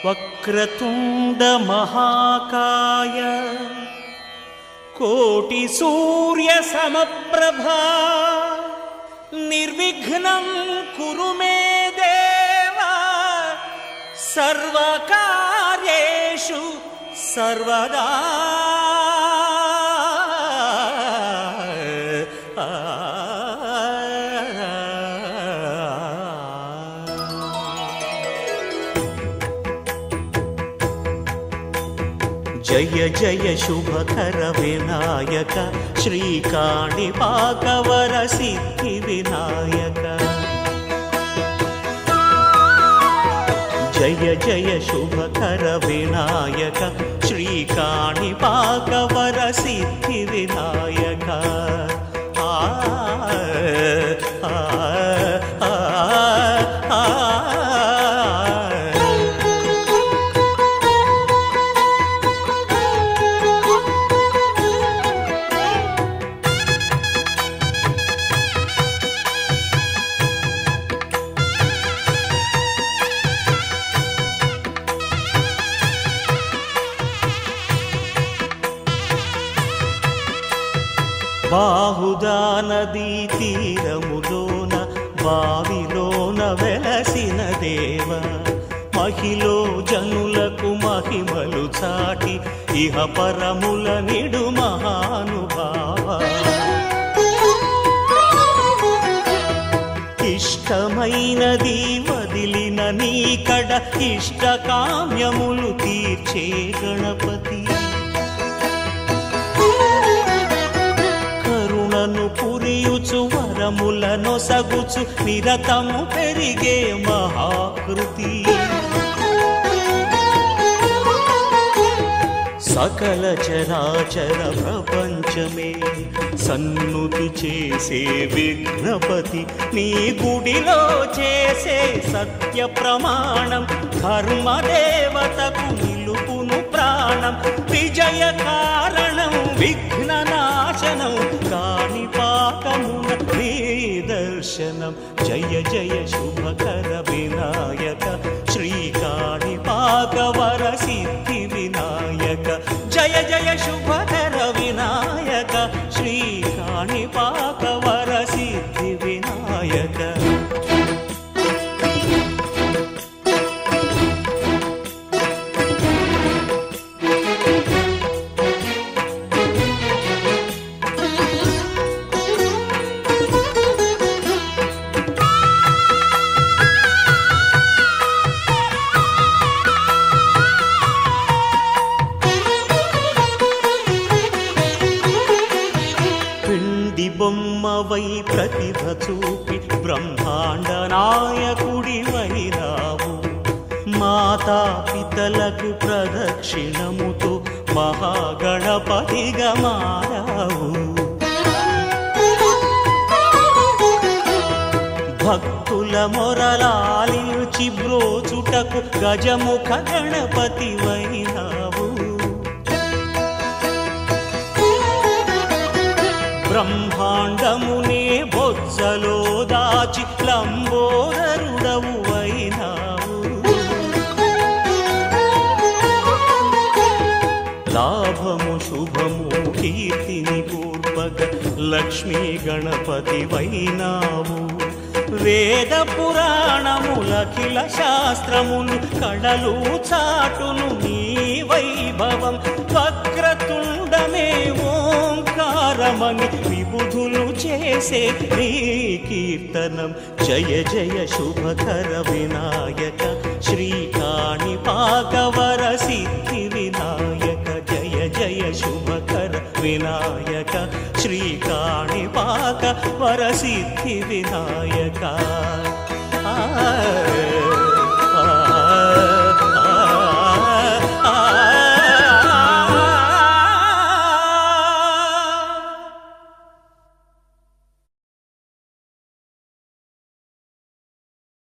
వక్రతుండ మహాకాయ కోటి సూర్య సమప్రభా నిర్విఘ్నం కురు మే దేవ సర్వకార్యేషు సర్వదా. జయ జయ శుభకర వినాయక శ్రీకాణిపాకవర సిద్ధి వినాయక. జయ జయ శుభకర వినాయక శ్రీకాణిపాకవర సిద్ధి వినాయక. బాహుదా నదీ తీరములోన బావిలోన వెలసిన దేవ మహిలో జనులకు మహిమలు చాటి ఇహ పరముల నిడు మహానుభావ. ఇష్టమైనది వదిలిన నీకడ ఇష్ట కామ్యములు తీర్చే గణపతి. పురియుచు వరములను సగుచు నిరతము పెరిగే మహాకృతి. సకల చరాచర ప్రపంచమే సన్నుతి చేసే విఘ్నపతి. నీ గుడిలో చేసే సత్య ప్రమాణం ధర్మదేవతకు నిలుపును ప్రాణం. విజయ కారణం విఘ్న నాశనం కాణిపాకమున నీ దర్శనం. జయ జయ శుభకర వినాయక శ్రీకాణిపాకవర సిద్ధి వినాయక. జయ జయ శుభకర వినాయక శ్రీకాణిపాకవర సిద్ధి వినాయక. బొమ్మవై ప్రతిభ చూపి బ్రహ్మాండ నాయకుడి వైరావు. మాతా పితలకు ప్రదక్షిణముతో మహాగణపతిగా మారావు. భక్తుల మొరలాలించి బ్రోచుటకు గజముఖ గణపతి వైరావు. బ్రహ్మాండమునే బొజ్జలో దాచి లంబోదరుడవు అయినావు. లాభము శుభము కీర్తిని పూర్వక లక్ష్మీ గణపతి వైనావు. వేద పురాణములఖిల శాస్త్రములు కళలు చాటును నీ వైభవం. వక్రతుండమే ఓంకారమని విబుధులు చేసే నీ కీర్తనం. జయ జయ శుభకర వినాయక శ్రీకాణిపాకవర సిద్ధి వినాయక. జయ జయ శుభకర వినాయక శ్రీకాణిపాకవర సిద్ధి వినాయక.